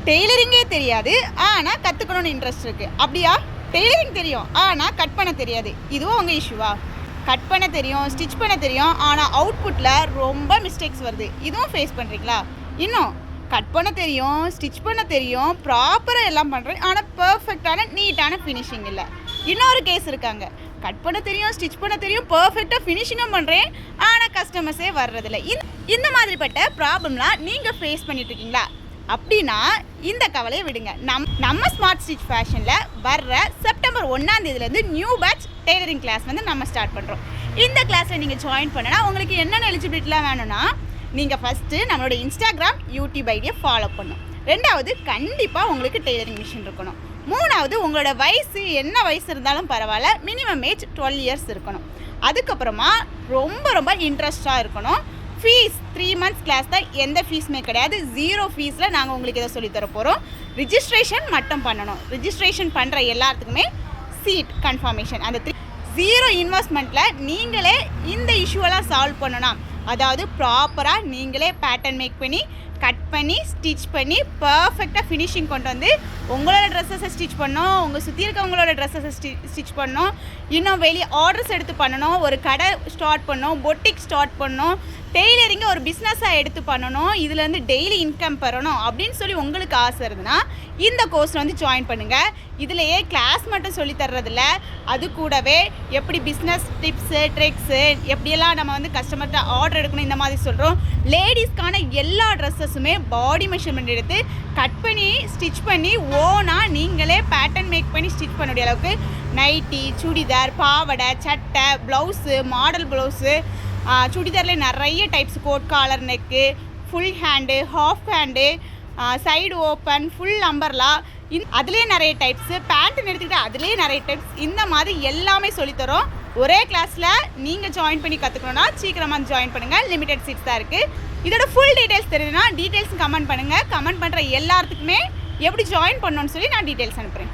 டெய்லரிங்கே தெரியாது ஆனால் கற்றுக்கணும்னு இன்ட்ரெஸ்ட் இருக்குது. அப்படியா? டெய்லரிங் தெரியும் ஆனால் கட் பண்ண தெரியாது. இதுவும் உங்கள் இஷ்யூவா? கட் பண்ண தெரியும், ஸ்டிச் பண்ண தெரியும், ஆனால் அவுட்புட்டில் ரொம்ப மிஸ்டேக்ஸ் வருது. இதுவும் ஃபேஸ் பண்ணுறீங்களா? இன்னும் கட் பண்ண தெரியும், ஸ்டிச் பண்ண தெரியும், ப்ராப்பராக எல்லாம் பண்ணுறேன், ஆனால் பர்ஃபெக்டான நீட்டான ஃபினிஷிங் இல்லை. இன்னொரு கேஸ் இருக்காங்க, கட் பண்ண தெரியும், ஸ்டிச் பண்ண தெரியும், பர்ஃபெக்டாக ஃபினிஷிங்கும் பண்ணுறேன், ஆனால் கஸ்டமர்ஸே வர்றதில்லை. இந்த மாதிரிப்பட்ட ப்ராப்ளம்லாம் நீங்கள் ஃபேஸ் பண்ணிட்டுருக்கீங்களா? அப்படின்னா இந்த கவலையை விடுங்க. நம்ம ஸ்மார்ட் ஸ்டிச் ஃபேஷனில் வர்ற செப்டம்பர் 1ஆம் தேதியிலேருந்து நியூ பேட்ச் டெய்லரிங் கிளாஸ் வந்து நம்ம ஸ்டார்ட் பண்ணுறோம். இந்த கிளாஸில் நீங்கள் ஜாயின் பண்ணனா உங்களுக்கு என்னென்ன எலிஜிபிலிட்டிலாம் வேணும்னா, நீங்கள் ஃபஸ்ட்டு நம்மளோட இன்ஸ்டாகிராம் யூடியூப் ஐடியை ஃபாலோ பண்ணணும். 2வது கண்டிப்பாக உங்களுக்கு டெய்லரிங் மிஷின் இருக்கணும். 3வது உங்களோட வயசு என்ன வயசு இருந்தாலும் பரவாயில்ல, மினிமம் ஏஜ் 12 இயர்ஸ் இருக்கணும். அதுக்கப்புறமா ரொம்ப இன்ட்ரெஸ்டாக இருக்கணும். ஃபீஸ் 3 months கிளாஸ் தான், எந்த ஃபீஸுமே கிடையாது. 0 ஃபீஸில் நாங்கள் உங்களுக்கு இதை சொல்லித்தர போகிறோம். ரிஜிஸ்ட்ரேஷன் மட்டும் பண்ணணும். ரிஜிஸ்ட்ரேஷன் பண்ணுற எல்லாத்துக்குமே சீட் கன்ஃபர்மேஷன். அந்த 0 இன்வெஸ்ட்மெண்ட்டில் நீங்களே இந்த இஷ்யூவெல்லாம் சால்வ் பண்ணணும். அதாவது ப்ராப்பராக நீங்களே பேட்டர்ன் மேக் பண்ணி, கட் பண்ணி, ஸ்டிச் பண்ணி, பர்ஃபெக்டாக ஃபினிஷிங் கொண்டு வந்து உங்களோட ட்ரெஸ்ஸஸை ஸ்டிச் பண்ணணும், உங்கள் சுற்றி இருக்கவங்களோட ட்ரெஸ்ஸஸை ஸ்டிச் பண்ணணும், இன்னும் வெளியே ஆர்டர்ஸ் எடுத்து பண்ணணும், ஒரு கடை ஸ்டார்ட் பண்ணணும், பொட்டிக் ஸ்டார்ட் பண்ணணும், டெய்லரிங்கை ஒரு பிஸ்னஸாக எடுத்து பண்ணணும், இதுலேருந்து டெய்லி இன்கம் பெறணும் அப்படின்னு சொல்லி உங்களுக்கு ஆசை இருந்ததுன்னா இந்த கோர்ஸில் வந்து ஜாயின் பண்ணுங்கள். இதுலையே கிளாஸ் மட்டும் சொல்லி தர்றதில்ல, அது கூடவே எப்படி பிஸ்னஸ் டிப்ஸு, ட்ரிக்ஸு, எப்படியெல்லாம் நம்ம வந்து கஸ்டமர்கிட்ட ஆர்டர் எடுக்கணும், இந்த மாதிரி சொல்கிறோம். லேடிஸ்க்கான எல்லா ட்ரெஸ்ஸஸுமே பாடி மெஷர்மெண்ட் எடுத்து கட் பண்ணி ஸ்டிச் பண்ணி ஓனாக நீங்களே பேட்டர்ன் மேக் பண்ணி ஸ்டிச் பண்ணக்கூடிய அளவுக்கு நைட்டி, சுடிதார், பாவடை, சட்டை, ப்ளவுஸு, மாடல் ப்ளவுஸு, சுடிதாரில் நிறைய types, coat collar, neck, full hand, half hand, side open, full umbrella, அதுலேயே நிறைய டைப்ஸு, பேண்ட்டுன்னு எடுத்துக்கிட்டு அதுலேயே நிறைய டைப்ஸ், இந்த மாதிரி எல்லாமே சொல்லித்தரோம். ஒரே கிளாஸில் நீங்கள் ஜாயின் பண்ணி கற்றுக்கணுன்னா சீக்கிரமாக ஜாயின் பண்ணுங்கள். லிமிடெட் சீட்ஸ் தான் இருக்குது. இதோட ஃபுல் டீட்டெயில்ஸ் தெரியுதுன்னா டீட்டெயில்ஸ் கமெண்ட் பண்ணுங்கள். கமெண்ட் பண்ணுற எல்லாத்துக்குமே எப்படி ஜாயின் பண்ணணும்னு சொல்லி நான் டீட்டெயில்ஸ் அனுப்புகிறேன்.